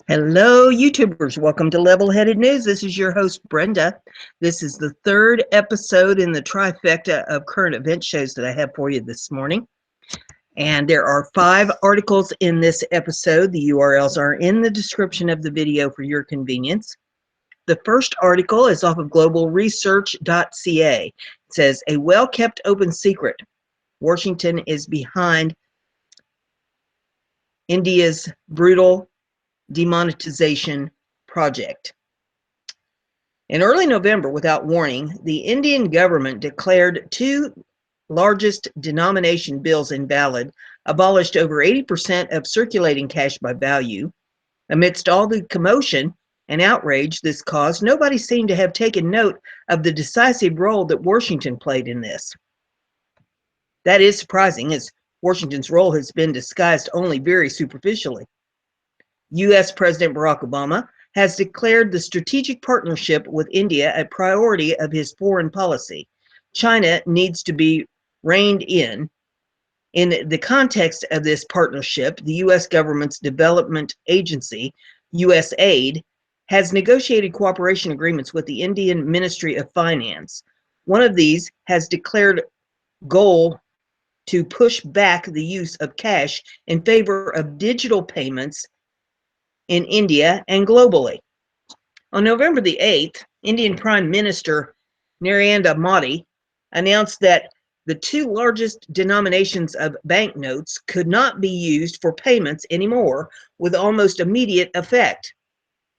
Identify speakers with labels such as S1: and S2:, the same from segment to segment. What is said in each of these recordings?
S1: Hello, YouTubers. Welcome to Level-Headed News. This is your host, Brenda. This is the third episode in the trifecta of current event shows that I have for you this morning. And there are 5 articles in this episode. The URLs are in the description of the video for your convenience. The first article is off of globalresearch.ca. It says, a well-kept open secret. Washington is behind India's brutal demonetization project. In early November, without warning, the Indian government declared 2 largest denomination bills invalid, abolished over 80% of circulating cash by value. Amidst all the commotion and outrage this caused, nobody seemed to have taken note of the decisive role that Washington played in this. That is surprising, as Washington's role has been disguised only very superficially. U.S. President Barack Obama has declared the strategic partnership with India a priority of his foreign policy. China needs to be reined in. In the context of this partnership, the U.S. government's development agency, USAID, has negotiated cooperation agreements with the Indian Ministry of Finance. One of these has declared goal to push back the use of cash in favor of digital payments in India and globally. On November the 8th, Indian Prime Minister Narendra Modi announced that the 2 largest denominations of banknotes could not be used for payments anymore with almost immediate effect.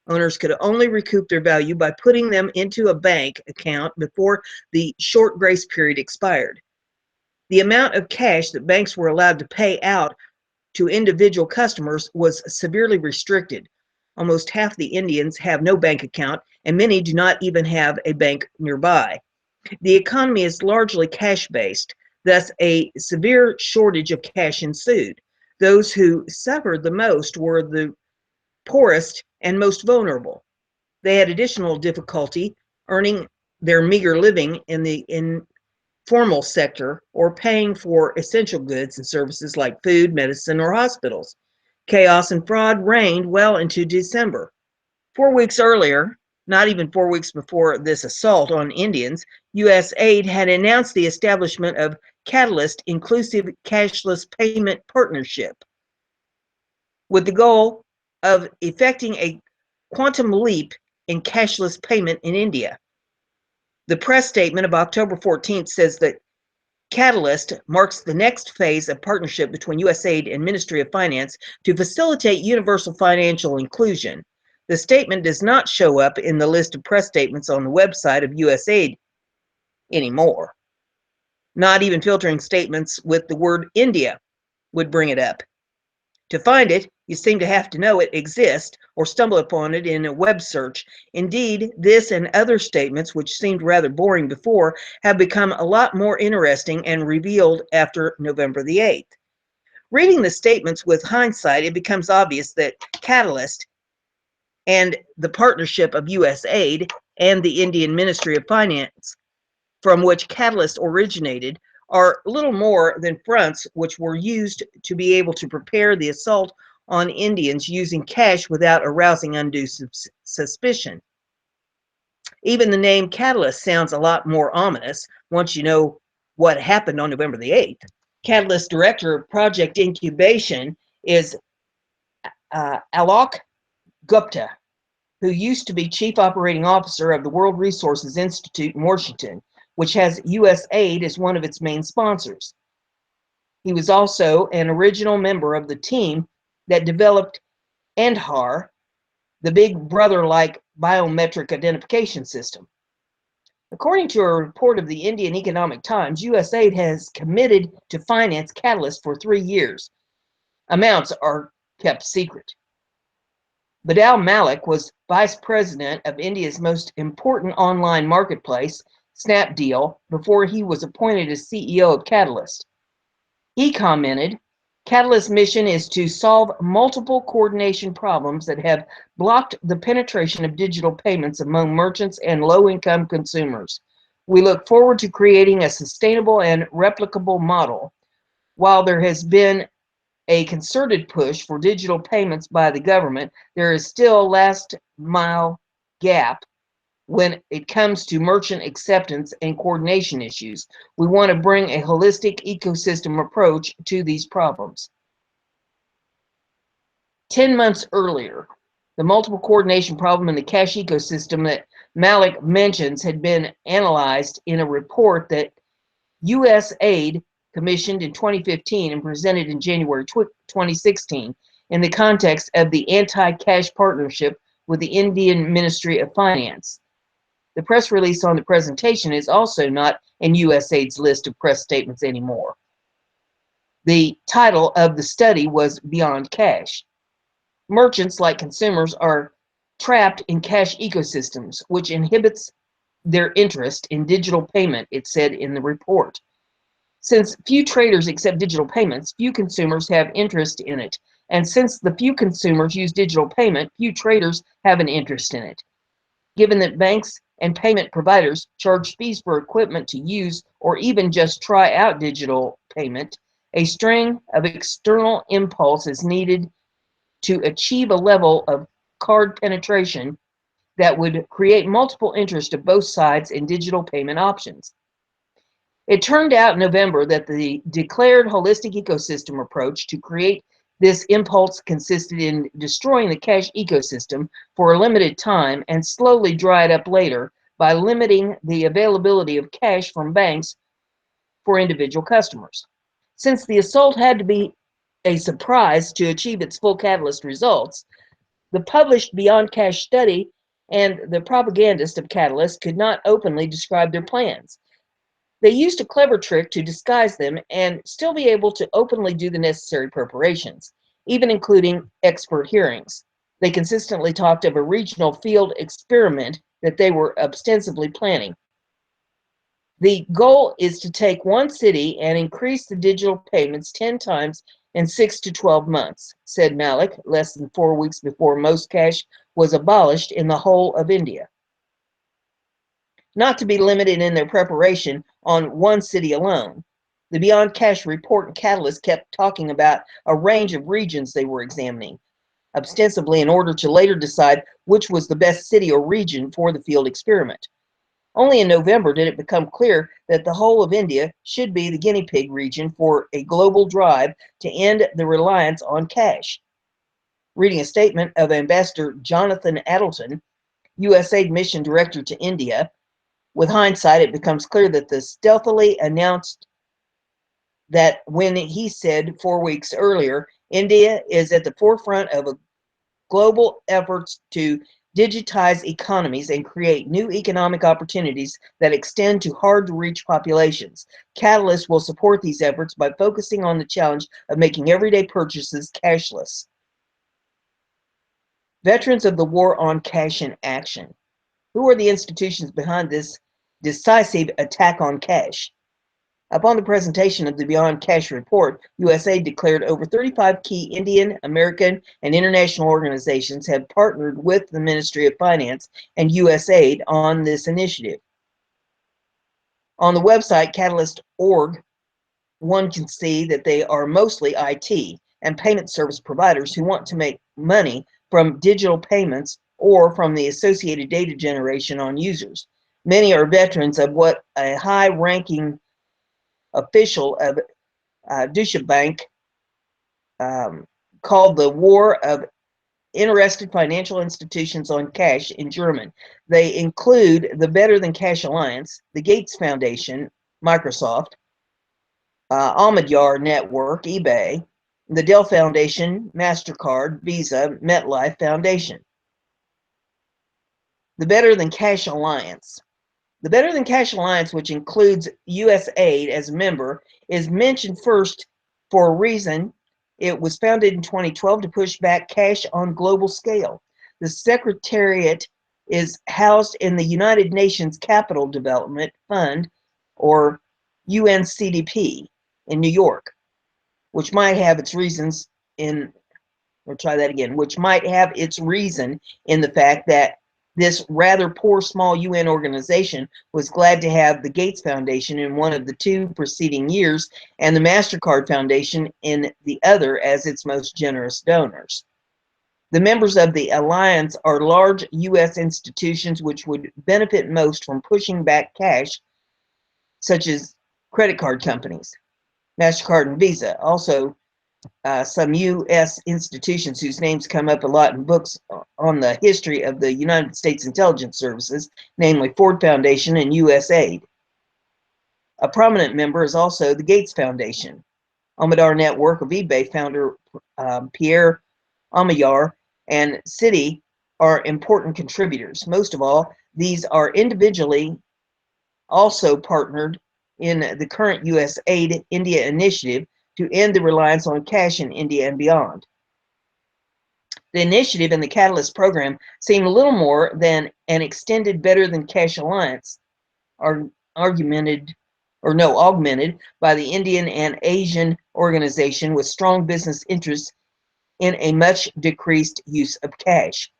S1: Owners could only recoup their value by putting them into a bank account before the short grace period expired. The amount of cash that banks were allowed to pay out to individual customers was severely restricted. Almost half the Indians have no bank account, and many do not even have a bank nearby. The economy is largely cash-based, thus a severe shortage of cash ensued. Those who suffered the most were the poorest and most vulnerable. They had additional difficulty earning their meager living in the informal sector or paying for essential goods and services like food, medicine, or hospitals. Chaos and fraud reigned well into December. 4 weeks earlier, not even 4 weeks before this assault on Indians, USAID had announced the establishment of Catalyst Inclusive Cashless Payment Partnership with the goal of effecting a quantum leap in cashless payment in India. The press statement of October 14th says that Catalyst marks the next phase of partnership between USAID and Ministry of Finance to facilitate universal financial inclusion. The statement does not show up in the list of press statements on the website of USAID anymore. Not even filtering statements with the word India would bring it up. To find it, you seem to have to know it exists or stumble upon it in a web search. Indeed, this and other statements, which seemed rather boring before, have become a lot more interesting and revealed after November the 8th. Reading the statements with hindsight, it becomes obvious that Catalyst and the partnership of USAID and the Indian Ministry of Finance, from which Catalyst originated, are little more than fronts which were used to be able to prepare the assault on Indians using cash without arousing undue suspicion. Even the name Catalyst sounds a lot more ominous once you know what happened on November the 8th. Catalyst Director of Project Incubation is Alok Gupta, who used to be Chief Operating Officer of the World Resources Institute in Washington, which has USAID as one of its main sponsors. He was also an original member of the team that developed Aadhaar, the big brother-like biometric identification system. According to a report of the Indian Economic Times, USAID has committed to finance Catalyst for 3 years. Amounts are kept secret. Badal Malik was vice president of India's most important online marketplace, Snapdeal, before he was appointed as CEO of Catalyst. He commented, Catalyst's mission is to solve multiple coordination problems that have blocked the penetration of digital payments among merchants and low-income consumers. We look forward to creating a sustainable and replicable model. While there has been a concerted push for digital payments by the government, there is still a last mile gap when it comes to merchant acceptance and coordination issues. We want to bring a holistic ecosystem approach to these problems. 10 months earlier, the multiple coordination problem in the cash ecosystem that Malik mentions had been analyzed in a report that USAID commissioned in 2015 and presented in January 2016 in the context of the anti-cash partnership with the Indian Ministry of Finance. The press release on the presentation is also not in USAID's list of press statements anymore. The title of the study was Beyond Cash. Merchants, like consumers, are trapped in cash ecosystems, which inhibits their interest in digital payment, it said in the report. Since few traders accept digital payments, few consumers have interest in it. And since the few consumers use digital payment, few traders have an interest in it. Given that banks and payment providers charge fees for equipment to use or even just try out digital payment, a string of external impulse is needed to achieve a level of card penetration that would create multiple interest of both sides in digital payment options. It turned out in November that the declared holistic ecosystem approach to create this impulse consisted in destroying the cash ecosystem for a limited time and slowly dry it up later by limiting the availability of cash from banks for individual customers. Since the assault had to be a surprise to achieve its full catalyst results, the published Beyond Cash study and the propagandist of Catalyst could not openly describe their plans. They used a clever trick to disguise them and still be able to openly do the necessary preparations, even including expert hearings. They consistently talked of a regional field experiment that they were ostensibly planning. The goal is to take one city and increase the digital payments 10 times in 6 to 12 months, said Malik, less than 4 weeks before most cash was abolished in the whole of India. Not to be limited in their preparation on one city alone, the Beyond Cash report and Catalyst kept talking about a range of regions they were examining, ostensibly in order to later decide which was the best city or region for the field experiment. Only in November did it become clear that the whole of India should be the guinea pig region for a global drive to end the reliance on cash. Reading a statement of Ambassador Jonathan Addleton, USAID Mission Director to India, with hindsight, it becomes clear that the stealthily announced that when he said 4 weeks earlier, India is at the forefront of a global efforts to digitize economies and create new economic opportunities that extend to hard-to-reach populations. Catalyst will support these efforts by focusing on the challenge of making everyday purchases cashless. Veterans of the War on Cash in Action. Who are the institutions behind this decisive attack on cash? Upon the presentation of the Beyond Cash report, USA declared over 35 key Indian, American, and international organizations have partnered with the Ministry of Finance and USAID on this initiative. On the website catalyst.org, one can see that they are mostly IT and payment service providers who want to make money from digital payments or from the associated data generation on users. Many are veterans of what a high-ranking official of Deutsche Bank called the War of Interested Financial Institutions on Cash in German. They include the Better Than Cash Alliance, the Gates Foundation, Microsoft, Almadyar Network, eBay, the Dell Foundation, MasterCard, Visa, MetLife Foundation. The Better Than Cash Alliance. The Better Than Cash Alliance, which includes USAID as a member, is mentioned first for a reason. It was founded in 2012 to push back cash on global scale. The Secretariat is housed in the United Nations Capital Development Fund, or UNCDP, in New York, which might have its reasons in, or try that again, which might have its reason in the fact that This rather poor small UN organization was glad to have the Gates Foundation in one of the 2 preceding years and the MasterCard Foundation in the other as its most generous donors. The members of the alliance are large U.S. institutions which would benefit most from pushing back cash, such as credit card companies, MasterCard and Visa. Also, some U.S. institutions whose names come up a lot in books on the history of the United States intelligence services, namely Ford Foundation and USAID. A prominent member is also the Gates Foundation. Amador Network of eBay founder Pierre Omidyar and Citi are important contributors. Most of all, these are individually also partnered in the current USAID India initiative to end the reliance on cash in India and beyond. The initiative and the Catalyst program seem little more than an extended Better Than Cash alliance, augmented by the Indian and Asian organization with strong business interests in a much decreased use of cash.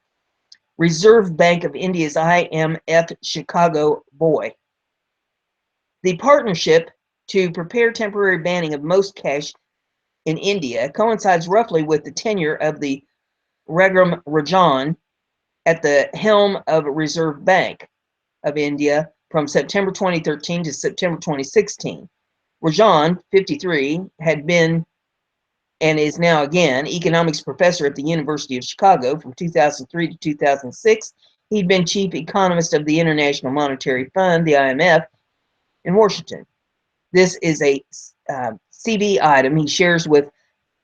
S1: Reserve Bank of India's IMF Chicago boy. The partnership to prepare temporary banning of most cash in India coincides roughly with the tenure of the Raghuram Rajan at the helm of Reserve Bank of India from September 2013 to September 2016. Rajan, 53, had been and is now again economics professor at the University of Chicago from 2003 to 2006. He'd been chief economist of the International Monetary Fund, the IMF, in Washington. This is a CV item he shares with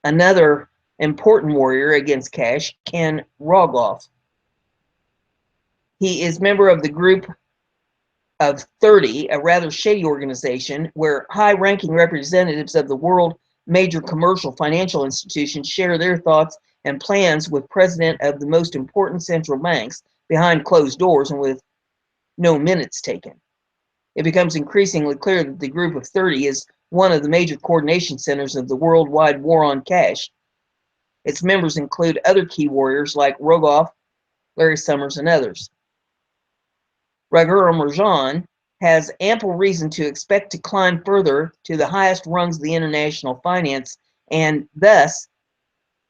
S1: another important warrior against cash, Ken Rogoff. He is member of the Group of 30, a rather shady organization where high-ranking representatives of the world major commercial financial institutions share their thoughts and plans with president of the most important central banks behind closed doors and with no minutes taken. It becomes increasingly clear that the Group of 30 is one of the major coordination centers of the worldwide war on cash. Its members include other key warriors like Rogoff, Larry Summers, and others. Raghuram Rajan has ample reason to expect to climb further to the highest rungs of the international finance and thus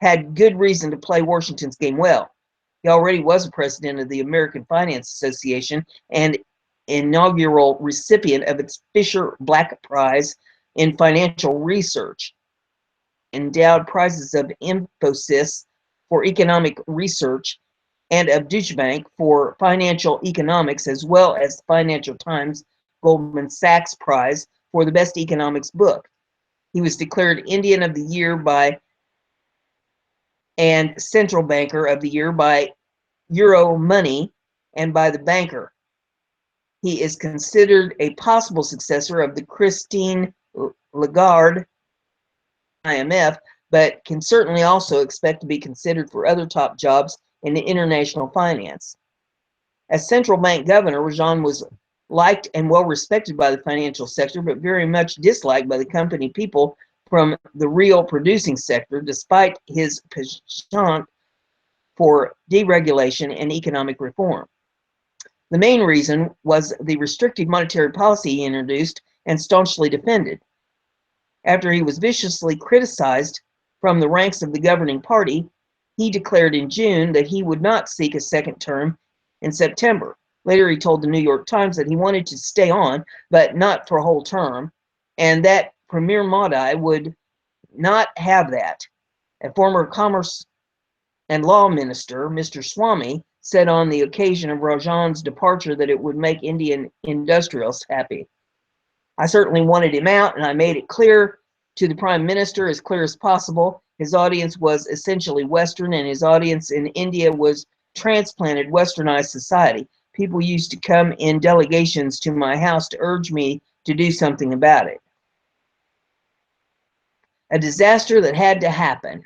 S1: had good reason to play Washington's game well. He already was a president of the American Finance Association and inaugural recipient of its Fisher Black Prize in Financial Research, endowed prizes of Infosys for economic research and of Deutsche Bank for financial economics, as well as the Financial Times Goldman Sachs Prize for the best economics book. He was declared Indian of the Year by and Central Banker of the Year by Euro Money and by The Banker. He is considered a possible successor of the Christine Lagarde IMF, but can certainly also expect to be considered for other top jobs in international finance. As central bank governor, Rajan was liked and well respected by the financial sector, but very much disliked by the company people from the real producing sector, despite his penchant for deregulation and economic reform. The main reason was the restrictive monetary policy he introduced and staunchly defended. After he was viciously criticized from the ranks of the governing party, he declared in June that he would not seek a second term in September. Later, he told the New York Times that he wanted to stay on, but not for a whole term, and that Premier Modi would not have that. A former Commerce and Law Minister, Mr. Swamy, said on the occasion of Rajan's departure that it would make Indian industrialists happy. I certainly wanted him out, and I made it clear to the Prime Minister as clear as possible. His audience was essentially Western, and his audience in India was transplanted Westernized society. People used to come in delegations to my house to urge me to do something about it. A disaster that had to happen.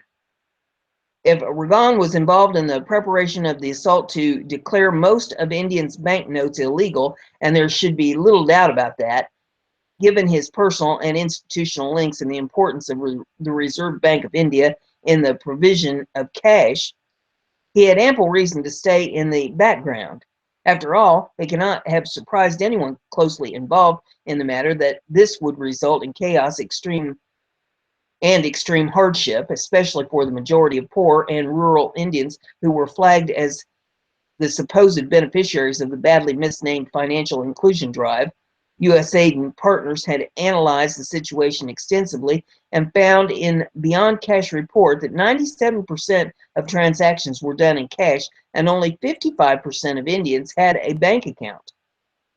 S1: If Rajan was involved in the preparation of the assault to declare most of Indians' banknotes illegal, and there should be little doubt about that, given his personal and institutional links and the importance of the Reserve Bank of India in the provision of cash, he had ample reason to stay in the background. After all, it cannot have surprised anyone closely involved in the matter that this would result in chaos, extreme hardship, especially for the majority of poor and rural Indians who were flagged as the supposed beneficiaries of the badly misnamed financial inclusion drive. USAID and partners had analyzed the situation extensively and found in Beyond Cash report that 97% of transactions were done in cash and only 55% of Indians had a bank account.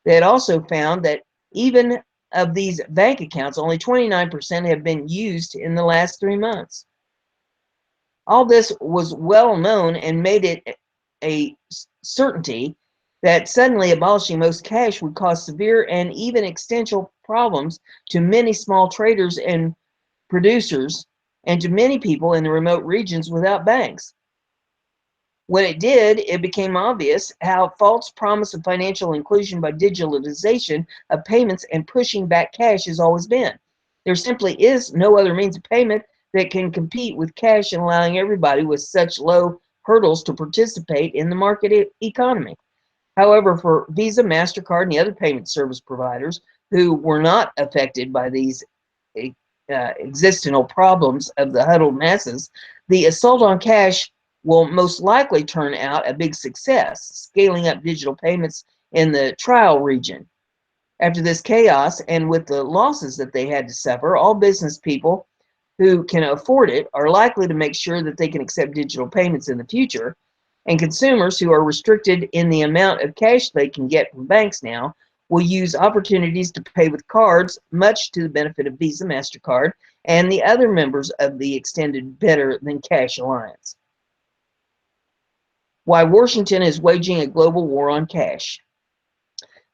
S1: They had also found that even of these bank accounts, only 29% have been used in the last 3 months. All this was well known and made it a certainty that suddenly abolishing most cash would cause severe and even existential problems to many small traders and producers and to many people in the remote regions without banks. When it did, it became obvious how false promise of financial inclusion by digitalization of payments and pushing back cash has always been. There simply is no other means of payment that can compete with cash and allowing everybody with such low hurdles to participate in the market economy. However, for Visa, MasterCard, and the other payment service providers who were not affected by these existential problems of the huddled masses, the assault on cash will most likely turn out a big success, scaling up digital payments in the trial region. After this chaos and with the losses that they had to suffer, all business people who can afford it are likely to make sure that they can accept digital payments in the future, and consumers who are restricted in the amount of cash they can get from banks now will use opportunities to pay with cards, much to the benefit of Visa, MasterCard, and the other members of the extended Better Than Cash Alliance. Why Washington is waging a global war on cash.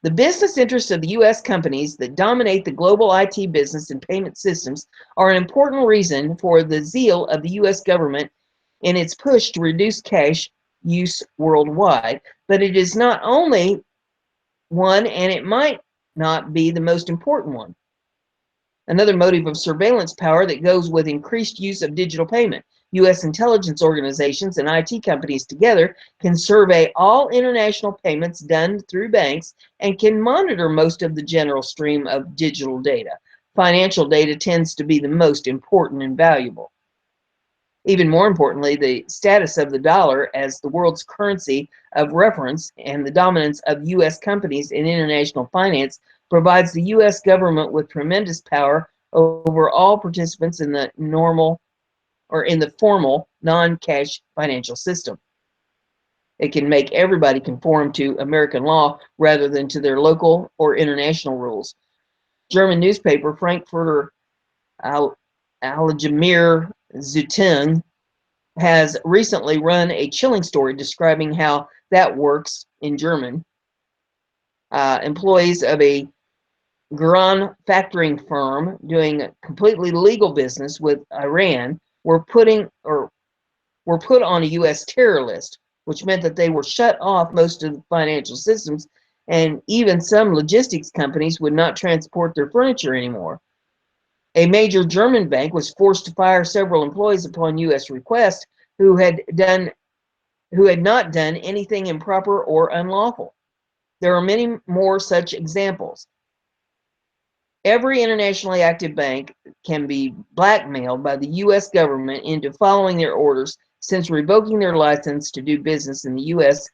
S1: The business interests of the U.S. companies that dominate the global IT business and payment systems are an important reason for the zeal of the U.S. government in its push to reduce cash use worldwide. But it is not only one, and it might not be the most important one. Another motive of surveillance power that goes with increased use of digital payment. U.S. intelligence organizations and IT companies together can survey all international payments done through banks and can monitor most of the general stream of digital data. Financial data tends to be the most important and valuable. Even more importantly, the status of the dollar as the world's currency of reference and the dominance of U.S. companies in international finance provides the U.S. government with tremendous power over all participants in the formal non-cash financial system. It can make everybody conform to American law rather than to their local or international rules. German newspaper Frankfurter Allgemeine Zeitung has recently run a chilling story describing how that works in German. Employees of a Quran factoring firm doing completely legal business with Iran were put on a U.S. terror list, which meant that they were shut off most of the financial systems, and even some logistics companies would not transport their furniture anymore. A major German bank was forced to fire several employees upon U.S. request who had not done anything improper or unlawful. There are many more such examples. Every internationally active bank can be blackmailed by the U.S. government into following their orders, since revoking their license to do business in the U.S.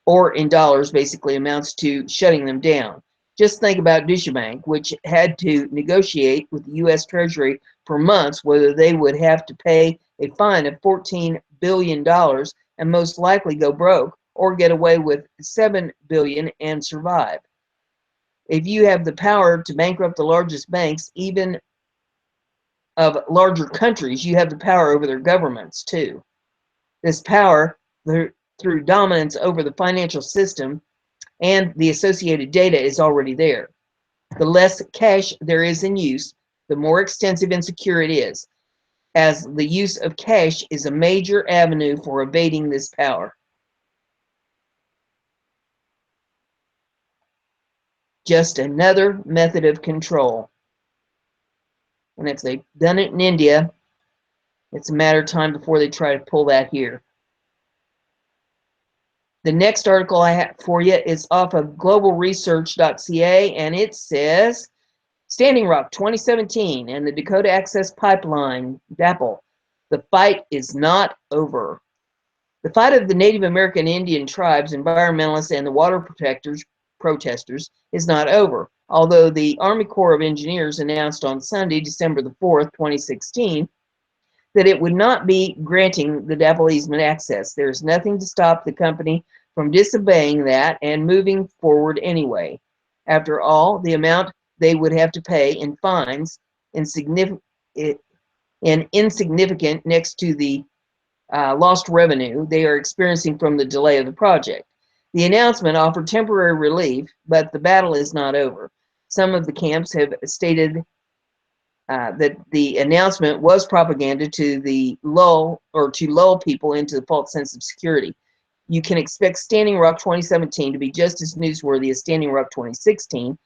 S1: or in dollars basically amounts to shutting them down. Just think about Deutsche Bank, which had to negotiate with the U.S. Treasury for months whether they would have to pay a fine of $14 billion and most likely go broke, or get away with $7 billion and survive. If you have the power to bankrupt the largest banks, even of larger countries, you have the power over their governments too. This power, through dominance over the financial system and the associated data, is already there. The less cash there is in use, the more extensive and secure it is, as the use of cash is a major avenue for evading this power. Just another method of control. And if they've done it in India, it's a matter of time before they try to pull that here. The next article I have for you is off of globalresearch.ca, and it says Standing Rock 2017 and the Dakota Access Pipeline, DAPL. The fight is not over. The fight of the Native American Indian tribes, environmentalists, and the water protesters is not over, although the Army Corps of Engineers announced on Sunday, December the 4th, 2016, that it would not be granting the DAPL easement access. There is nothing to stop the company from disobeying that and moving forward anyway. After all, the amount they would have to pay in fines insignificant next to the lost revenue they are experiencing from the delay of the project. The announcement offered temporary relief, but the battle is not over. Some of the camps have stated that the announcement was propaganda to lull people into the false sense of security. You can expect Standing Rock 2017 to be just as newsworthy as Standing Rock 2016.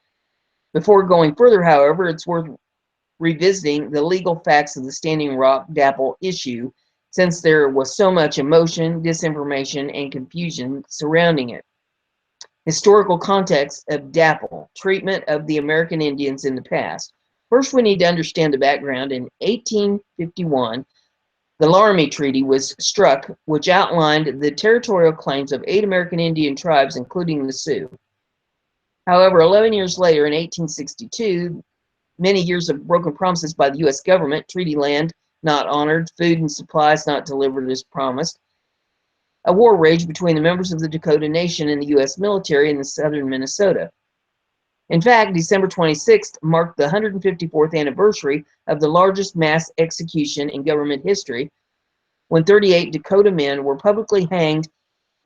S1: Before going further, however, it's worth revisiting the legal facts of the Standing Rock DAPL issue, since there was so much emotion, disinformation, and confusion surrounding it. Historical context of DAPL, treatment of the American Indians in the past. First, we need to understand the background. In 1851, the Laramie Treaty was struck, which outlined the territorial claims of 8 American Indian tribes, including the Sioux. However, 11 years later, in 1862, many years of broken promises by the U.S. government, treaty land not honored, food and supplies not delivered as promised, a war raged between the members of the Dakota Nation and the U.S. military in the southern Minnesota. In fact, December 26th marked the 154th anniversary of the largest mass execution in government history, when 38 Dakota men were publicly hanged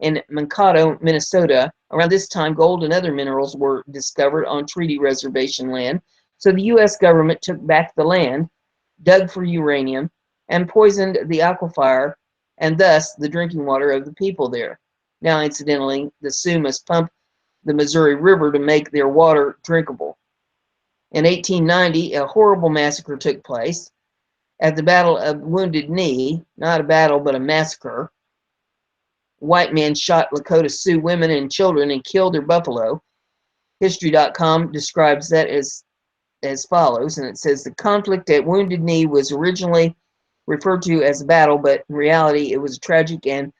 S1: in Mankato, Minnesota. Around this time, gold and other minerals were discovered on treaty reservation land, so the U.S. government took back the land, dug for uranium, and poisoned the aquifer, and thus the drinking water of the people there. Now, incidentally, the Sioux must pump the Missouri River to make their water drinkable. In 1890, a horrible massacre took place. At the Battle of Wounded Knee, not a battle but a massacre, white men shot Lakota Sioux women and children and killed their buffalo. History.com describes that as follows, and it says the conflict at Wounded Knee was originally referred to as a battle, but in reality it was a tragic and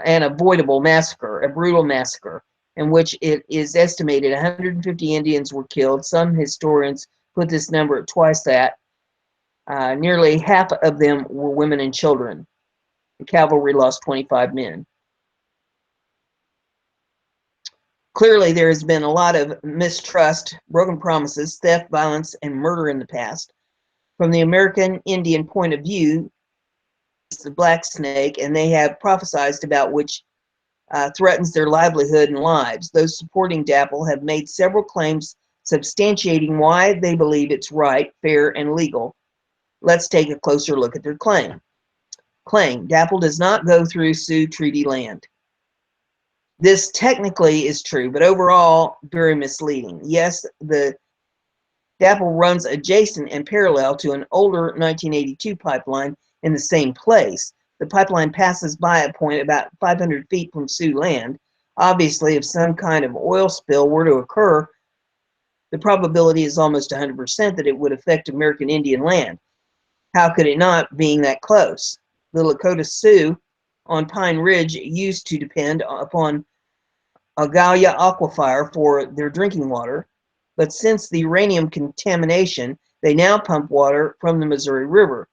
S1: unavoidable massacre, a brutal massacre, in which it is estimated 150 Indians were killed. Some historians put this number at twice that. Nearly half of them were women and children. The cavalry lost 25 men. Clearly, there has been a lot of mistrust, broken promises, theft, violence, and murder in the past. From the American Indian point of view, it's the black snake, and they have prophesied about which threatens their livelihood and lives. Those supporting DAPL have made several claims substantiating why they believe it's right, fair, and legal. Let's take a closer look at their claim. DAPL does not go through Sioux Treaty land. This technically is true, but overall very misleading. Yes, the DAPL runs adjacent and parallel to an older 1982 pipeline in the same place. The pipeline passes by a point about 500 feet from Sioux land. Obviously, if some kind of oil spill were to occur, the probability is almost 100% that it would affect American Indian land. How could it not, being that close? The Lakota Sioux on Pine Ridge used to depend upon Agalia aquifer for their drinking water, but since the uranium contamination, they now pump water from the Missouri River.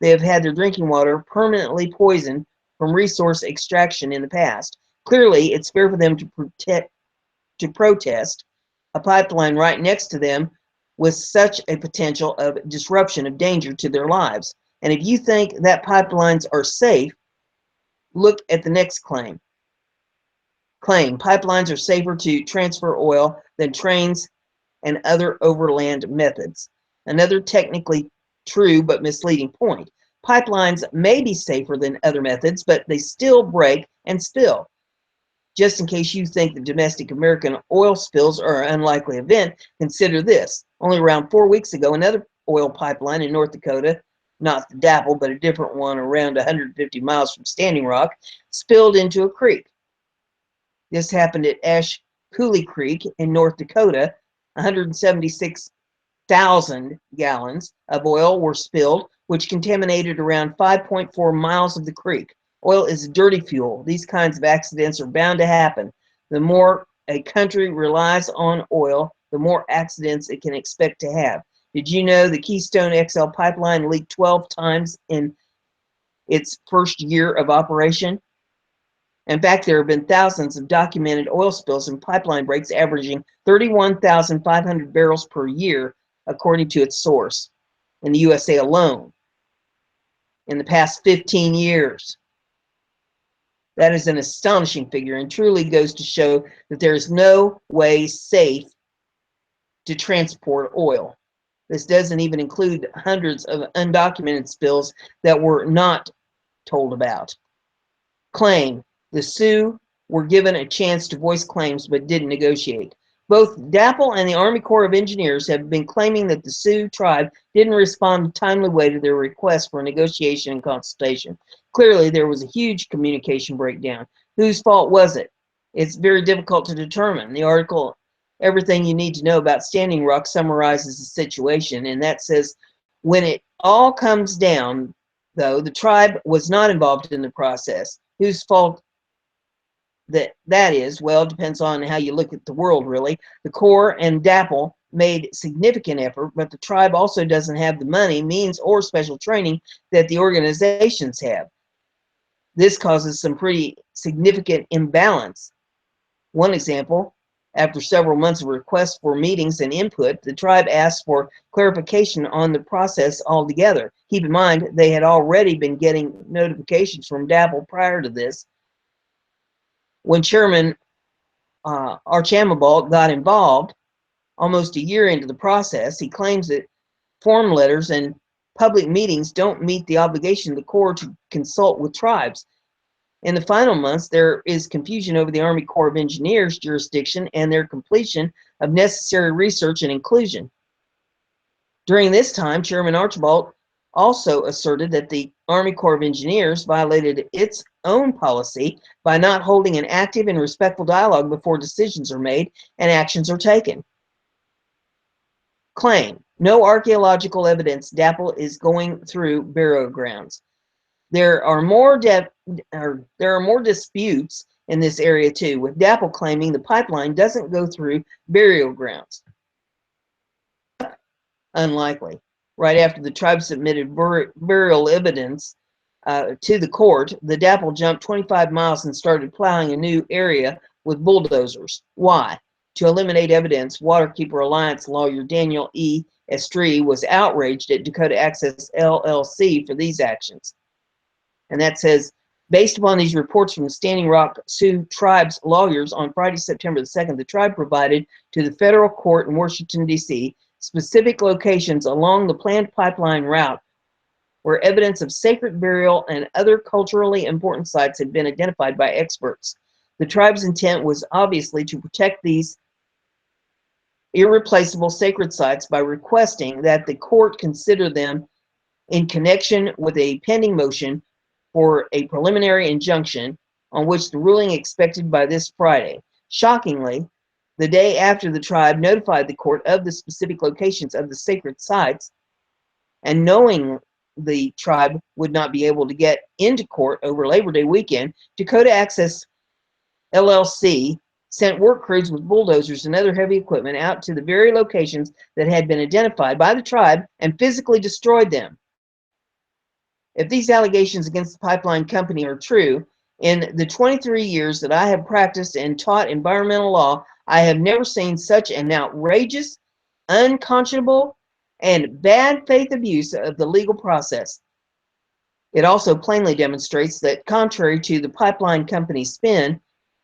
S1: They have had their drinking water permanently poisoned from resource extraction in the past. Clearly, it's fair for them to protest a pipeline right next to them with such a potential of disruption of danger to their lives. And if you think that pipelines are safe, look at the next claim. Pipelines are safer to transfer oil than trains and other overland methods. Another technically true but misleading point. Pipelines may be safer than other methods, but they still break and spill. Just in case you think the domestic American oil spills are an unlikely event, consider this. Only around 4 weeks ago, another oil pipeline in North Dakota, not the DAPL, but a different one around 150 miles from Standing Rock, spilled into a creek. This happened at Ash Coulee Creek in North Dakota. 176,000 gallons of oil were spilled, which contaminated around 5.4 miles of the creek. Oil is dirty fuel. These kinds of accidents are bound to happen. The more a country relies on oil, the more accidents it can expect to have. Did you know the Keystone XL pipeline leaked 12 times in its first year of operation? In fact, there have been thousands of documented oil spills and pipeline breaks averaging 31,500 barrels per year, according to its source, in the USA alone in the past 15 years. That is an astonishing figure and truly goes to show that there is no way safe to transport oil. This doesn't even include hundreds of undocumented spills that were not told about. Claim. The Sioux were given a chance to voice claims but didn't negotiate. Both DAPL and the Army Corps of Engineers have been claiming that the Sioux tribe didn't respond in a timely way to their request for negotiation and consultation. Clearly, there was a huge communication breakdown. Whose fault was it? It's very difficult to determine. The article, Everything You Need to Know About Standing Rock, summarizes the situation, and that says, when it all comes down, though, the tribe was not involved in the process. Whose fault that is, well, it depends on how you look at the world, really. The Corps and DAPL made significant effort, but the tribe also doesn't have the money, means, or special training that the organizations have. This causes some pretty significant imbalance. One example, after several months of requests for meetings and input, the tribe asked for clarification on the process altogether. Keep in mind, they had already been getting notifications from DAPL prior to this. When Chairman Archambault got involved almost a year into the process, he claims that form letters and public meetings don't meet the obligation of the Corps to consult with tribes. In the final months, there is confusion over the Army Corps of Engineers jurisdiction and their completion of necessary research and inclusion. During this time, Chairman Archibald also asserted that the Army Corps of Engineers violated its own policy by not holding an active and respectful dialogue before decisions are made and actions are taken. Claim. No archaeological evidence DAPL is going through burial grounds. There are more disputes in this area too, with DAPL claiming the pipeline doesn't go through burial grounds. Unlikely. Right after the tribe submitted burial evidence to the court, the DAPL jumped 25 miles and started plowing a new area with bulldozers. Why? To eliminate evidence, Waterkeeper Alliance lawyer Daniel E. Estree was outraged at Dakota Access LLC for these actions. And that says, based upon these reports from the Standing Rock Sioux Tribe's lawyers on Friday, September the 2nd, the tribe provided to the federal court in Washington, D.C., specific locations along the planned pipeline route where evidence of sacred burial and other culturally important sites had been identified by experts. The tribe's intent was obviously to protect these irreplaceable sacred sites by requesting that the court consider them in connection with a pending motion for a preliminary injunction on which the ruling expected by this Friday. Shockingly, the day after the tribe notified the court of the specific locations of the sacred sites, and knowing the tribe would not be able to get into court over Labor Day weekend, Dakota Access LLC sent work crews with bulldozers and other heavy equipment out to the very locations that had been identified by the tribe and physically destroyed them. If these allegations against the pipeline company are true, in the 23 years that I have practiced and taught environmental law, I have never seen such an outrageous, unconscionable, and bad faith abuse of the legal process. It also plainly demonstrates that, contrary to the pipeline company's spin,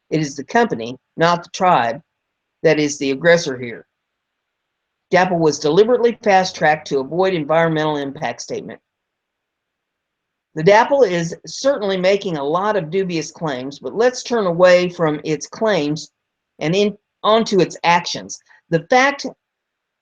S1: it is the company, not the tribe, that is the aggressor here. DAPL was deliberately fast-tracked to avoid environmental impact statement. The DAPL is certainly making a lot of dubious claims, but let's turn away from its claims and onto its actions. The fact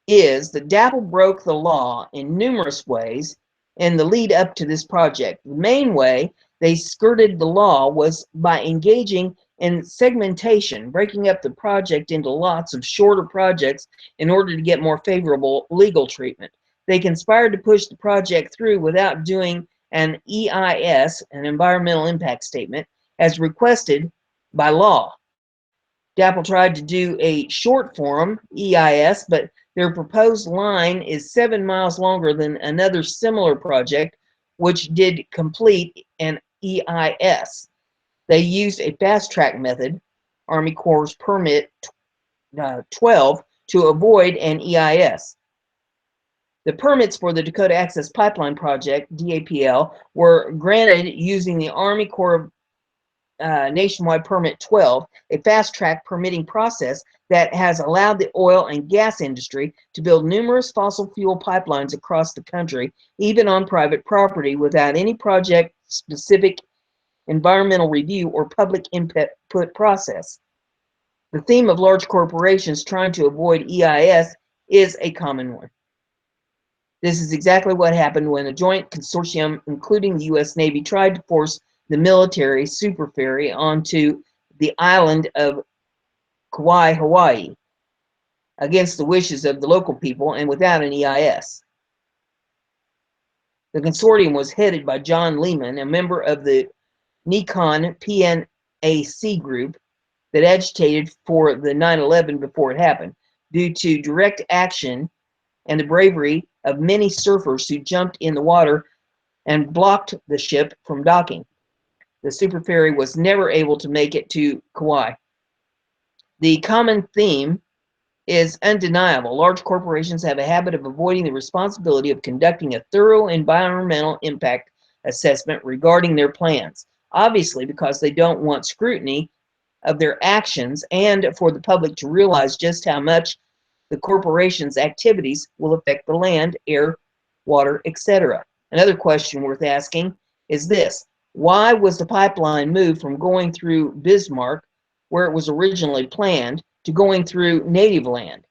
S1: is that DAPL broke the law in numerous ways in the lead up to this project. The main way they skirted the law was by engaging and segmentation, breaking up the project into lots of shorter projects in order to get more favorable legal treatment. They conspired to push the project through without doing an EIS, an environmental impact statement, as requested by law. DAPL tried to do a short form EIS, but their proposed line is 7 miles longer than another similar project, which did complete an EIS. They used a fast-track method, Army Corps Permit 12, to avoid an EIS. The permits for the Dakota Access Pipeline Project, DAPL, were granted using the Army Corps Nationwide Permit 12, a fast-track permitting process that has allowed the oil and gas industry to build numerous fossil fuel pipelines across the country, even on private property, without any project-specific environmental review or public input process. The theme of large corporations trying to avoid EIS is a common one. This is exactly what happened when a joint consortium, including the U.S. Navy, tried to force the military super ferry onto the island of Kauai, Hawaii, against the wishes of the local people and without an EIS. The consortium was headed by John Lehman, a member of the Nikon PNAC group that agitated for the 9/11 before it happened, due to direct action and the bravery of many surfers who jumped in the water and blocked the ship from docking. The super ferry was never able to make it to Kauai. The common theme is undeniable. Large corporations have a habit of avoiding the responsibility of conducting a thorough environmental impact assessment regarding their plans, obviously because they don't want scrutiny of their actions and for the public to realize just how much the corporation's activities will affect the land, air, water, etc. Another question worth asking is this: why was the pipeline moved from going through Bismarck, where it was originally planned, to going through native land?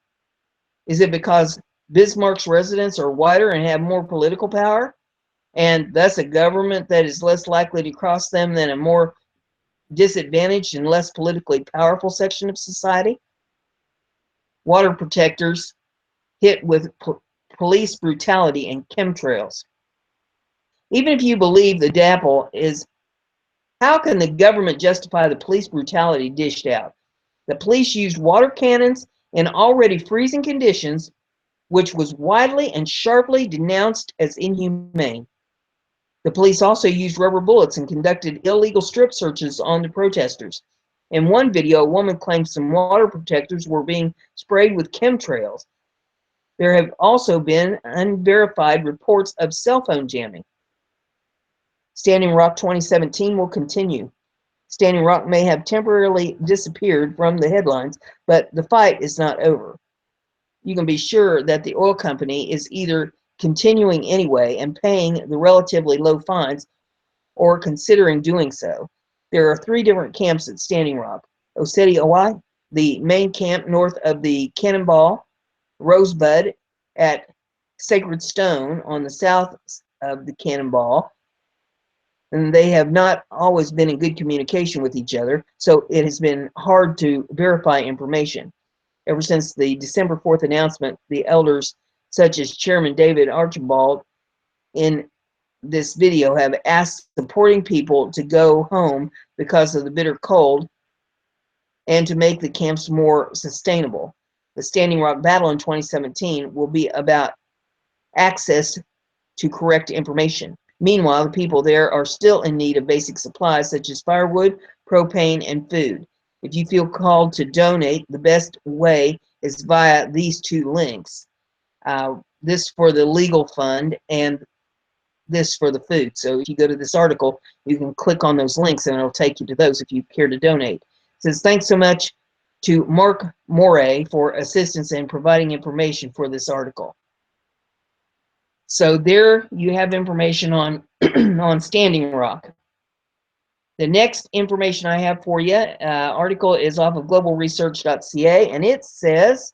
S1: Is it because Bismarck's residents are whiter and have more political power, and thus a government that is less likely to cross them than a more disadvantaged and less politically powerful section of society? Water protectors hit with police brutality and chemtrails. Even if you believe the DAPL is, how can the government justify the police brutality dished out? The police used water cannons in already freezing conditions, which was widely and sharply denounced as inhumane. The police also used rubber bullets and conducted illegal strip searches on the protesters. In one video, a woman claimed some water protectors were being sprayed with chemtrails. There have also been unverified reports of cell phone jamming. Standing Rock 2017 will continue. Standing Rock may have temporarily disappeared from the headlines, but the fight is not over. You can be sure that the oil company is either continuing anyway and paying the relatively low fines or considering doing so. There are 3 different camps at Standing Rock: Oseti, Hawaii, the main camp north of the Cannonball, Rosebud at Sacred Stone on the south of the Cannonball, and they have not always been in good communication with each other, so it has been hard to verify information. Ever since the December 4th announcement, the elders, such as Chairman David Archibald, in this video have asked supporting people to go home because of the bitter cold and to make the camps more sustainable. The Standing Rock battle in 2017 will be about access to correct information. Meanwhile, the people there are still in need of basic supplies such as firewood, propane, and food. If you feel called to donate, the best way is via these 2 links. This for the legal fund and this for the food. So if you go to this article, you can click on those links and it'll take you to those if you care to donate. It says thanks so much to Mark Moray for assistance in providing information for this article. So there you have information on on Standing Rock. The next information I have for you, article is off of globalresearch.ca, and it says,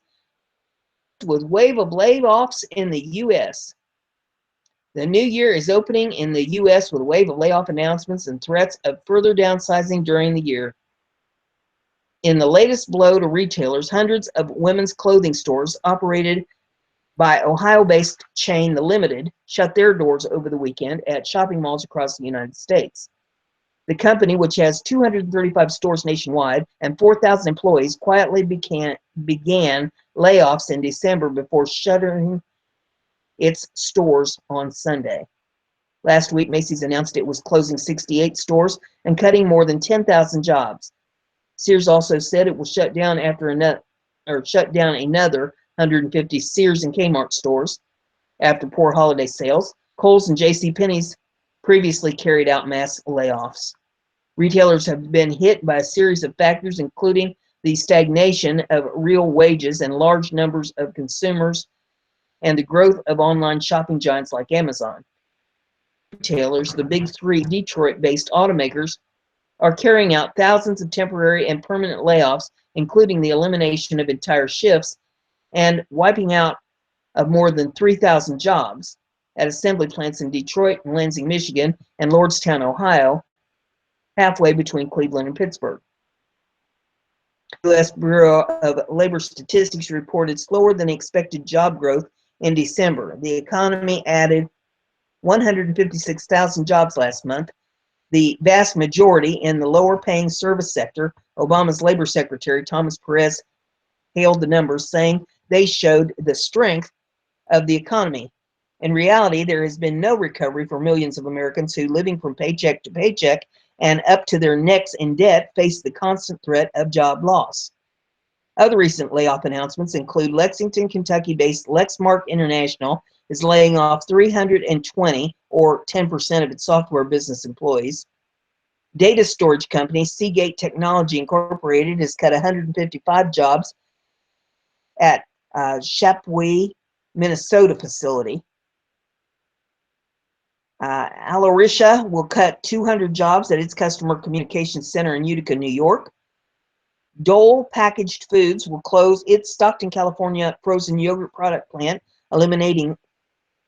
S1: with wave of layoffs in the U.S. The new year is opening in the U.S. with a wave of layoff announcements and threats of further downsizing during the year. In the latest blow to retailers, hundreds of women's clothing stores operated by Ohio-based chain The Limited shut their doors over the weekend at shopping malls across the United States. The company, which has 235 stores nationwide and 4,000 employees, quietly began layoffs in December before shuttering its stores on Sunday. Last week, Macy's announced it was closing 68 stores and cutting more than 10,000 jobs. Sears also said it will shut down another 150 Sears and Kmart stores after poor holiday sales. Kohl's and JCPenney's previously carried out mass layoffs. Retailers have been hit by a series of factors, including the stagnation of real wages and large numbers of consumers, and the growth of online shopping giants like Amazon. Retailers, the big three Detroit-based automakers, are carrying out thousands of temporary and permanent layoffs, including the elimination of entire shifts and wiping out of more than 3,000 jobs at assembly plants in Detroit, Lansing, Michigan, and Lordstown, Ohio, halfway between Cleveland and Pittsburgh. The U.S. Bureau of Labor Statistics reported slower than expected job growth in December. The economy added 156,000 jobs last month, the vast majority in the lower-paying service sector. Obama's labor secretary, Thomas Perez, hailed the numbers, saying they showed the strength of the economy. In reality, there has been no recovery for millions of Americans who, living from paycheck to paycheck and up to their necks in debt, face the constant threat of job loss. Other recent layoff announcements include Lexington, Kentucky-based Lexmark International is laying off 320, or 10% of its software business employees. Data storage company Seagate Technology Incorporated has cut 155 jobs at Chapuis, Minnesota facility. Alorisha will cut 200 jobs at its customer communications center in Utica, New York. Dole Packaged Foods will close its Stockton, California frozen yogurt product plant, eliminating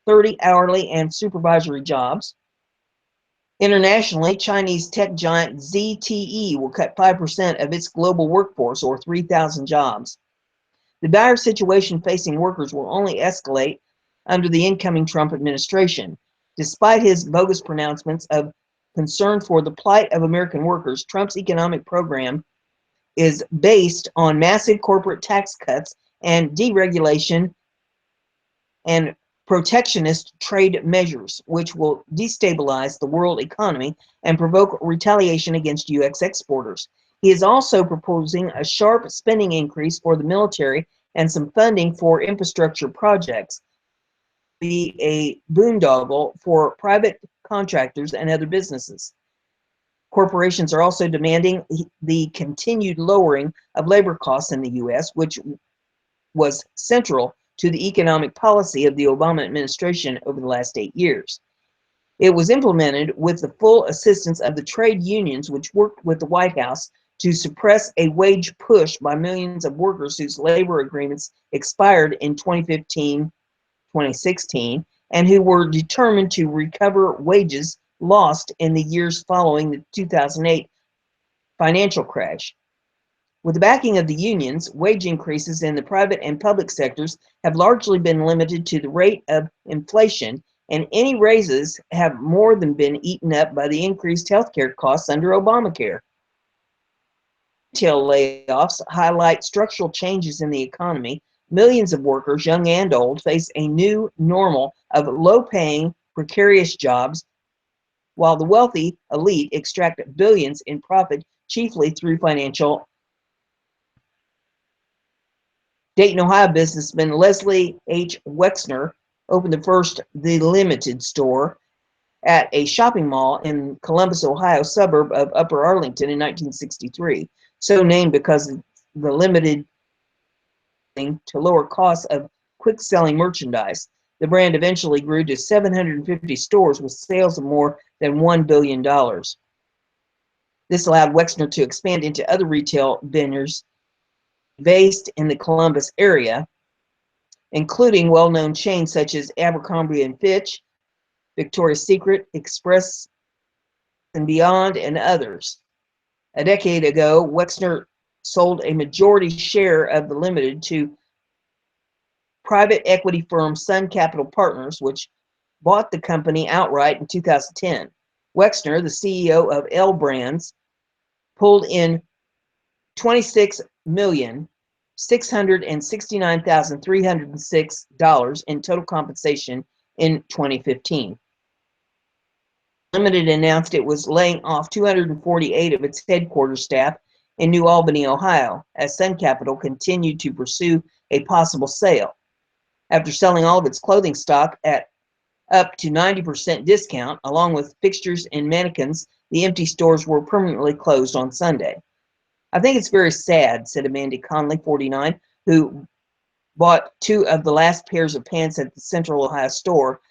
S1: 30 hourly and supervisory jobs. Internationally, Chinese tech giant ZTE will cut 5% of its global workforce, or 3,000 jobs. The dire situation facing workers will only escalate under the incoming Trump administration. Despite his bogus pronouncements of concern for the plight of American workers, Trump's economic program is based on massive corporate tax cuts and deregulation and protectionist trade measures, which will destabilize the world economy and provoke retaliation against U.S. exporters. He is also proposing a sharp spending increase for the military and some funding for infrastructure projects, be a boondoggle for private contractors and other businesses. Corporations are also demanding the continued lowering of labor costs in the U.S., which was central to the economic policy of the Obama administration over the last 8 years. It was implemented with the full assistance of the trade unions, which worked with the White House to suppress a wage push by millions of workers whose labor agreements expired in 2015, 2016, and who were determined to recover wages lost in the years following the 2008 financial crash. With the backing of the unions, wage increases in the private and public sectors have largely been limited to the rate of inflation, and any raises have more than been eaten up by the increased healthcare costs under Obamacare. Retail layoffs highlight structural changes in the economy. Millions of workers, young and old, face a new normal of low-paying, precarious jobs, while the wealthy elite extract billions in profit, chiefly through financial. Dayton, Ohio businessman Leslie H. Wexner opened the Limited store at a shopping mall in Columbus, Ohio, suburb of Upper Arlington in 1963, so named because of the limited to lower costs of quick-selling merchandise. The brand eventually grew to 750 stores with sales of more than $1 billion. This allowed Wexner to expand into other retail banners based in the Columbus area, including well-known chains such as Abercrombie & Fitch, Victoria's Secret, Express and Beyond, and others. A decade ago, Wexner sold a majority share of the Limited to private equity firm Sun Capital Partners, which bought the company outright in 2010. Wexner, the CEO of L Brands, pulled in $26,669,306 in total compensation in 2015. Limited announced it was laying off 248 of its headquarters staff in New Albany, Ohio, as Sun Capital continued to pursue a possible sale. After selling all of its clothing stock at up to 90% discount, along with fixtures and mannequins, the empty stores were permanently closed on Sunday. "I think it's very sad," said Amanda Conley, 49, who bought two of the last pairs of pants at the Central Ohio store,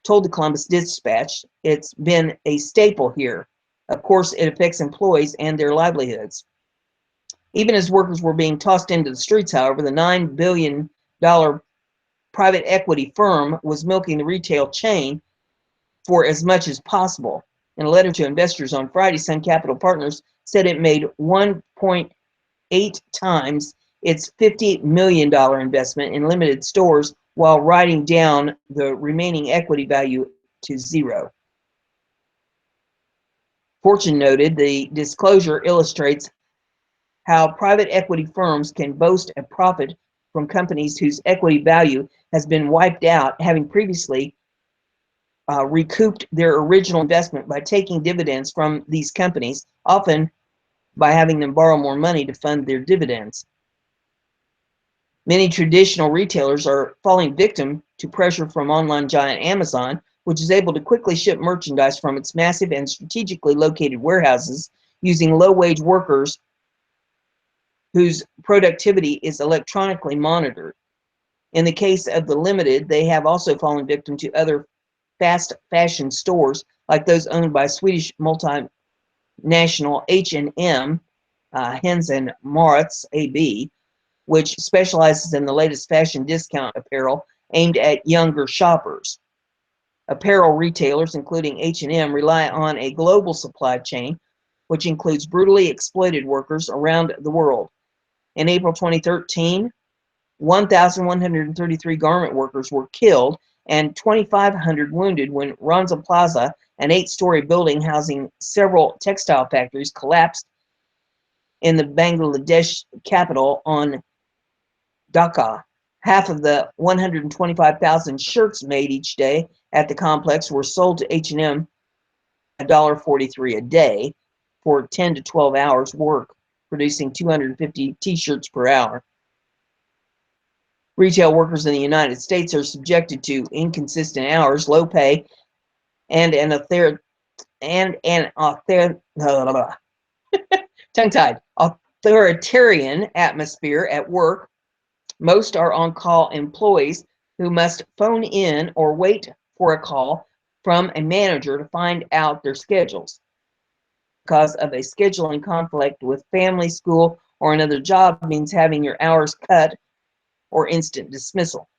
S1: told the Columbus Dispatch. "It's been a staple here. Of course, it affects employees and their livelihoods." Even as workers were being tossed into the streets, however, the $9 billion private equity firm was milking the retail chain for as much as possible. In a letter to investors on Friday, Sun Capital Partners said it made 1.8 times its $50 million investment in Limited stores while writing down the remaining equity value to zero. Fortune noted the disclosure illustrates how private equity firms can boast a profit from companies whose equity value has been wiped out, having previously recouped their original investment by taking dividends from these companies, often by having them borrow more money to fund their dividends. Many traditional retailers are falling victim to pressure from online giant Amazon, which is able to quickly ship merchandise from its massive and strategically located warehouses using low-wage workers whose productivity is electronically monitored. In the case of the Limited, they have also fallen victim to other fast fashion stores like those owned by Swedish multinational H&M, Hennes and Mauritz AB, which specializes in the latest fashion discount apparel aimed at younger shoppers. Apparel retailers, including H&M, rely on a global supply chain, which includes brutally exploited workers around the world. In April 2013, 1,133 garment workers were killed and 2,500 wounded when Ronza Plaza, an 8-story building housing several textile factories, collapsed in the Bangladesh capital on Dhaka. Half of the 125,000 shirts made each day at the complex were sold to H&M $1.43 a day for 10 to 12 hours work, producing 250 t-shirts per hour. Retail workers in the United States are subjected to inconsistent hours, low pay, and an authoritarian atmosphere at work. Most are on-call employees who must phone in or wait for a call from a manager to find out their schedules. Because of a scheduling conflict with family, school, or another job means having your hours cut or instant dismissal.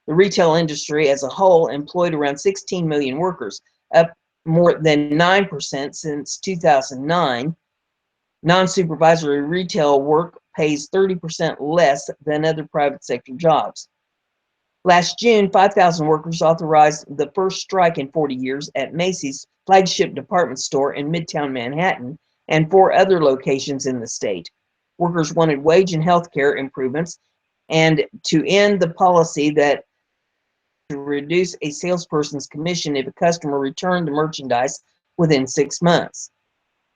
S1: The retail industry as a whole employed around 16 million workers, up more than 9% since 2009. Non-supervisory retail work pays 30% less than other private sector jobs. Last June, 5,000 workers authorized the first strike in 40 years at Macy's flagship department store in Midtown Manhattan and 4 other locations in the state. Workers wanted wage and health care improvements and to end the policy that to reduce a salesperson's commission if a customer returned the merchandise within 6 months.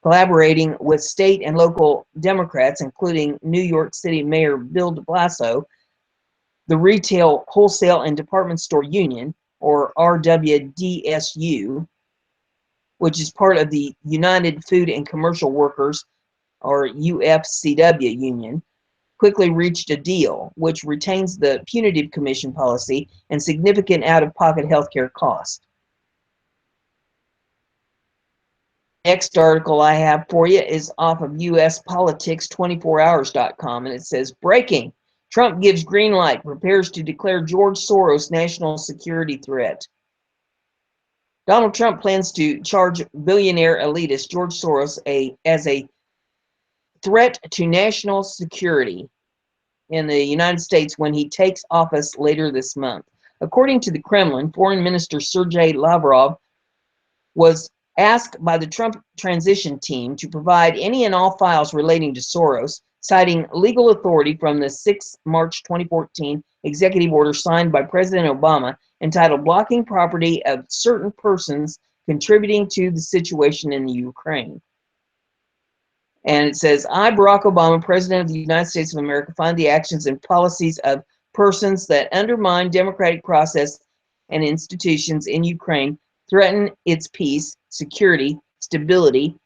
S1: Collaborating with state and local Democrats, including New York City Mayor Bill de Blasio, the Retail, Wholesale, and Department Store Union, or RWDSU, which is part of the United Food and Commercial Workers, or UFCW union, quickly reached a deal which retains the punitive commission policy and significant out-of-pocket healthcare costs. Next article I have for you is off of USPolitics24hours.com, and it says, breaking, Trump gives green light, prepares to declare George Soros national security threat. Donald Trump plans to charge billionaire elitist George Soros as a threat to national security in the United States when he takes office later this month. According to the Kremlin, Foreign Minister Sergei Lavrov was asked by the Trump transition team to provide any and all files relating to Soros, citing legal authority from the 6 March 2014 executive order signed by President Obama entitled Blocking Property of Certain Persons Contributing to the Situation in the Ukraine. And it says, I, Barack Obama, President of the United States of America, find the actions and policies of persons that undermine democratic process and institutions in Ukraine, threaten its peace, security, stability,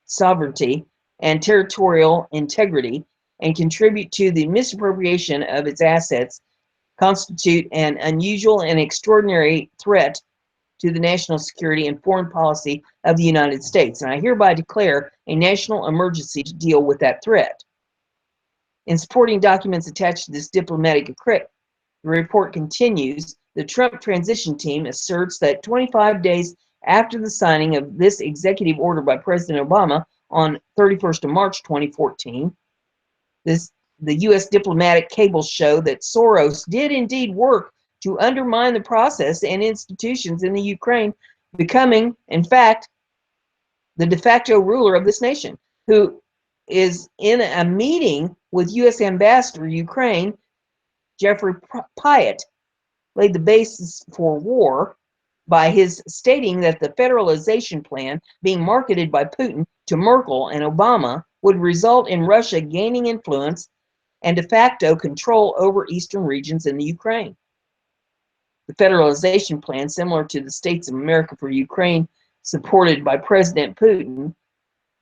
S1: sovereignty, and territorial integrity, and contribute to the misappropriation of its assets, constitute an unusual and extraordinary threat to the national security and foreign policy of the United States. And I hereby declare a national emergency to deal with that threat. In supporting documents attached to this diplomatic decree, the report continues, the Trump transition team asserts that 25 days after the signing of this executive order by President Obama on 31st of March 2014, the U.S. diplomatic cables show that Soros did indeed work to undermine the process and institutions in the Ukraine, becoming, in fact, the de facto ruler of this nation, who is in a meeting with U.S. Ambassador Ukraine, Jeffrey Pyatt, laid the basis for war by his stating that the federalization plan being marketed by Putin to Merkel and Obama would result in Russia gaining influence and de facto control over eastern regions in the Ukraine. The federalization plan, similar to the States of America for Ukraine, supported by President Putin,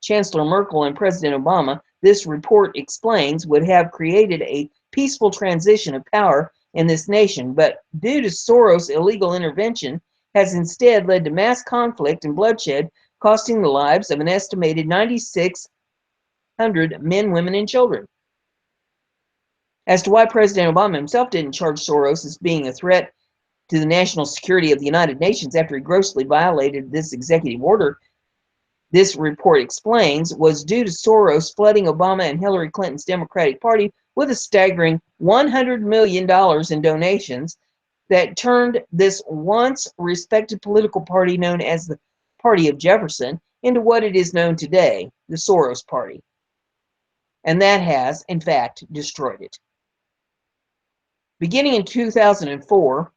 S1: Chancellor Merkel, and President Obama, this report explains, would have created a peaceful transition of power in this nation, but due to Soros' illegal intervention, has instead led to mass conflict and bloodshed, costing the lives of an estimated 9,600 men, women, and children. As to why President Obama himself didn't charge Soros as being a threat to the national security of the United Nations after he grossly violated this executive order, this report explains, was due to Soros flooding Obama and Hillary Clinton's Democratic Party with a staggering $100 million in donations that turned this once respected political party known as the Party of Jefferson into what it is known today, the Soros Party. And that has, in fact, destroyed it. Beginning in 2004,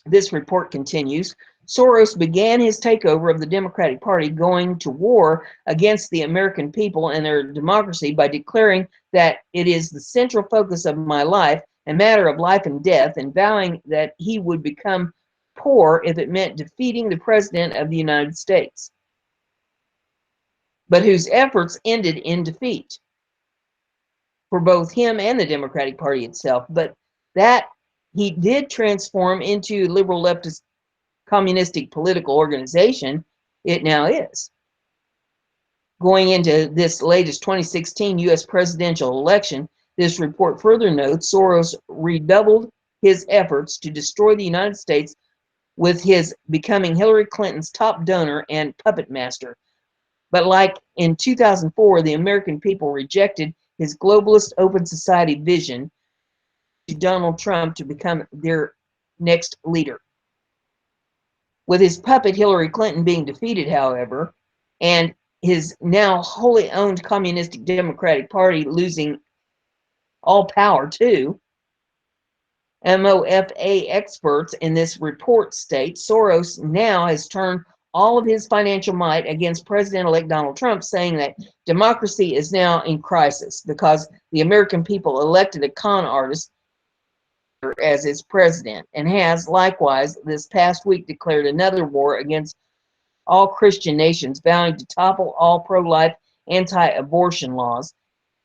S1: this report continues, Soros began his takeover of the Democratic Party, going to war against the American people and their democracy by declaring that it is the central focus of my life, a matter of life and death, and vowing that he would become poor if it meant defeating the President of the United States, but whose efforts ended in defeat for both him and the Democratic Party itself. But that he did transform into liberal leftist communistic political organization it now is. Going into this latest 2016 U.S. presidential election, this report further notes Soros redoubled his efforts to destroy the United States, with his becoming Hillary Clinton's top donor and puppet master. But like in 2004, the American people rejected his globalist open society vision to Donald Trump to become their next leader. With his puppet Hillary Clinton being defeated, however, and his now wholly owned communistic Democratic Party losing all power too, MOFA experts in this report state Soros now has turned all of his financial might against President-elect Donald Trump, saying that democracy is now in crisis because the American people elected a con artist as its president, and has likewise this past week declared another war against all Christian nations, vowing to topple all pro-life, anti-abortion laws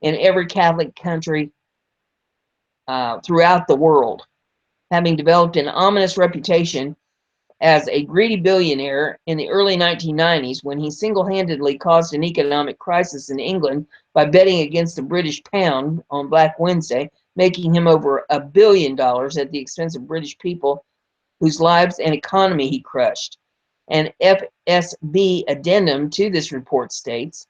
S1: in every Catholic country throughout the world, having developed an ominous reputation as a greedy billionaire in the early 1990s when he single-handedly caused an economic crisis in England by betting against the British pound on Black Wednesday, making him over $1 billion at the expense of British people whose lives and economy he crushed. An FSB addendum to this report states,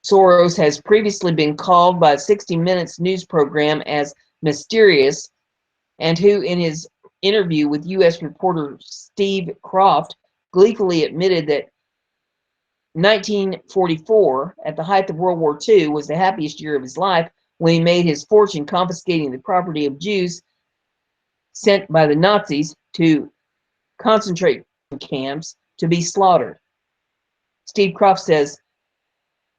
S1: Soros has previously been called by a 60 Minutes news program as mysterious, and who, in his interview with U.S. reporter Steve Croft, gleefully admitted that 1944, at the height of World War II, was the happiest year of his life when he made his fortune confiscating the property of Jews sent by the Nazis to concentration camps to be slaughtered. Steve Croft says,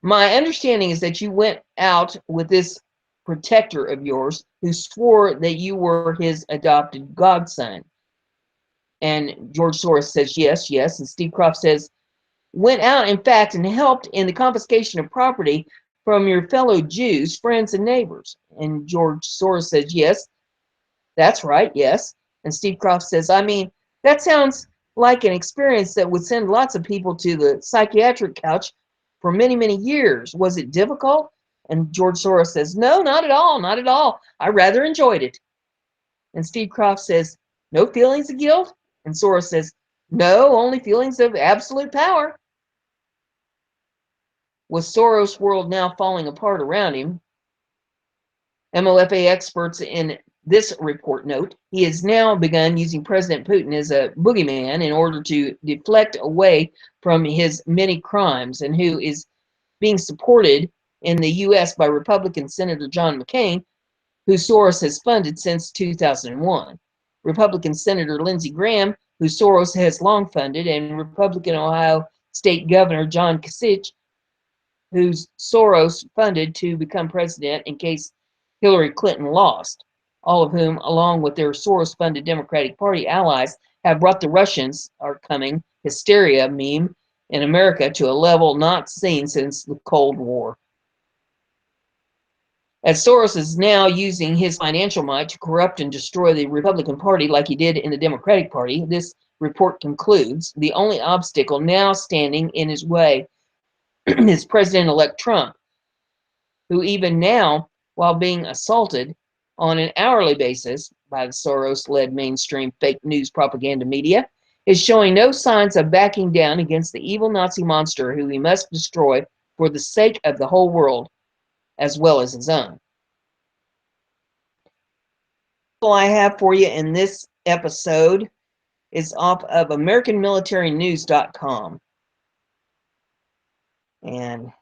S1: "My understanding is that you went out with this protector of yours who swore that you were his adopted godson." And George Soros says, yes, yes. And Steve Croft says, "Went out, in fact, and helped in the confiscation of property from your fellow Jews, friends, and neighbors." And George Soros says, "Yes, that's right, yes." And Steve Croft says, "I mean, that sounds like an experience that would send lots of people to the psychiatric couch for many, many years. Was it difficult?" And George Soros says, "No, not at all, not at all. I rather enjoyed it." And Steve Croft says, "No feelings of guilt?" And Soros says, "No, only feelings of absolute power." With Soros' world now falling apart around him, MOFA experts in this report note, he has now begun using President Putin as a boogeyman in order to deflect away from his many crimes, and who is being supported in the U.S. by Republican Senator John McCain, who Soros has funded since 2001. Republican Senator Lindsey Graham, who Soros has long funded, and Republican Ohio State Governor John Kasich, who Soros funded to become president in case Hillary Clinton lost, all of whom, along with their Soros-funded Democratic Party allies, have brought the "Russians are coming" hysteria meme in America to a level not seen since the Cold War. As Soros is now using his financial might to corrupt and destroy the Republican Party like he did in the Democratic Party, this report concludes the only obstacle now standing in his way is President-elect Trump, who even now, while being assaulted on an hourly basis by the Soros-led mainstream fake news propaganda media, is showing no signs of backing down against the evil Nazi monster who he must destroy for the sake of the whole world, as well as his own. All I have for you in this episode is off of AmericanMilitaryNews.com. And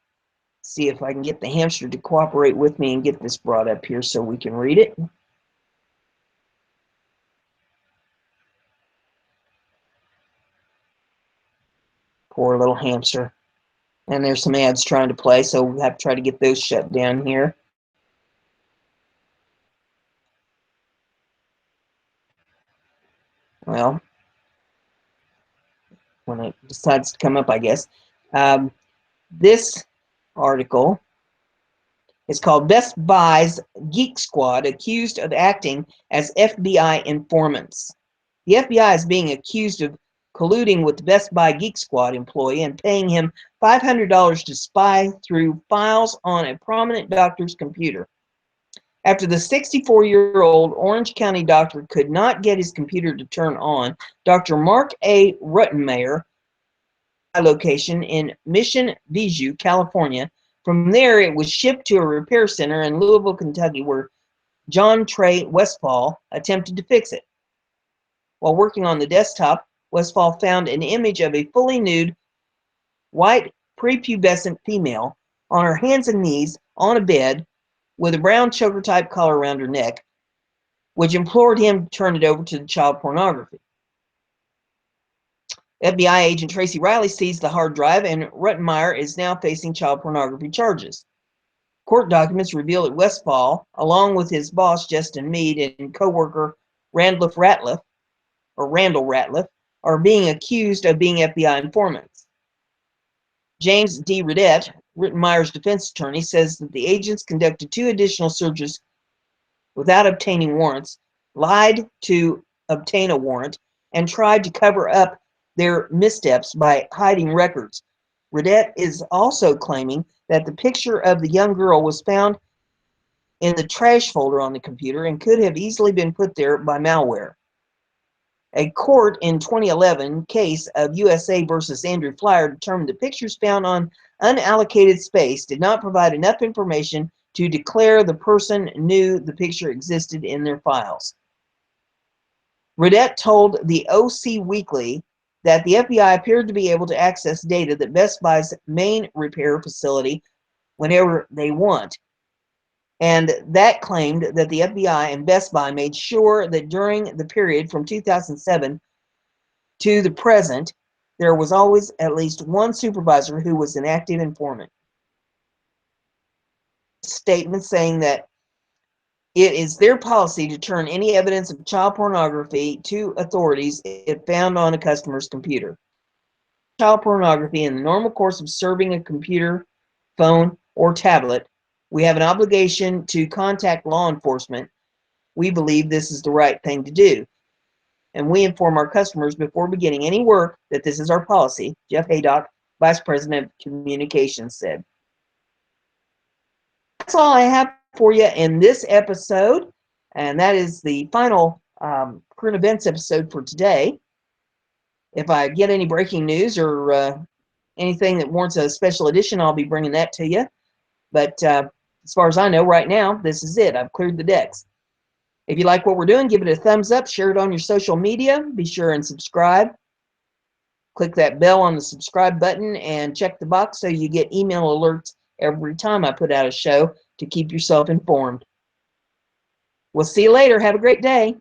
S1: see if I can get the hamster to cooperate with me and get this brought up here so we can read it. Poor little hamster. And there's some ads trying to play, so we'll have to try to get those shut down here. Well, when it decides to come up, I guess. This article is called "Best Buy's Geek Squad Accused of Acting as FBI Informants." The FBI is being accused of colluding with the Best Buy Geek Squad employee and paying him $500 to spy through files on a prominent doctor's computer. After the 64-year-old Orange County doctor could not get his computer to turn on, Dr. Mark A. Ruttenmeyer location in Mission Viejo, California. From there, it was shipped to a repair center in Louisville, Kentucky, where John Trey Westfall attempted to fix it. While working on the desktop, Westfall found an image of a fully nude, white, prepubescent female on her hands and knees on a bed with a brown choker-type collar around her neck, which implored him to turn it over to the child pornography. FBI agent Tracy Riley seized the hard drive, and Ruttenmeyer is now facing child pornography charges. Court documents reveal that Westfall, along with his boss Justin Meade and co-worker Randall Ratliff, are being accused of being FBI informants. James D. Redette, Rittenmeyer's defense attorney, says that the agents conducted 2 additional searches without obtaining warrants, lied to obtain a warrant, and tried to cover up their missteps by hiding records. Redette is also claiming that the picture of the young girl was found in the trash folder on the computer and could have easily been put there by malware. A court in 2011 case of USA versus Andrew Flyer determined that pictures found on unallocated space did not provide enough information to declare the person knew the picture existed in their files. Redette told the OC Weekly that the FBI appeared to be able to access data that Best Buy's main repair facility whenever they want. And that claimed that the FBI and Best Buy made sure that during the period from 2007 to the present, there was always at least one supervisor who was an active informant. Statement saying that it is their policy to turn any evidence of child pornography to authorities if found on a customer's computer. Child pornography in the normal course of serving a computer, phone, or tablet, we have an obligation to contact law enforcement. We believe this is the right thing to do, and we inform our customers before beginning any work that this is our policy, Jeff Haydock, Vice President of Communications, said. That's all I have for you in this episode, and that is the final current events episode for today. If I get any breaking news or anything that warrants a special edition, I'll be bringing that to you. But as far as I know right now, this is it. I've cleared the decks. If you like what we're doing, give it a thumbs up, share it on your social media, be sure and subscribe. Click that bell on the subscribe button and check the box so you get email alerts every time I put out a show to keep yourself informed. We'll see you later. Have a great day.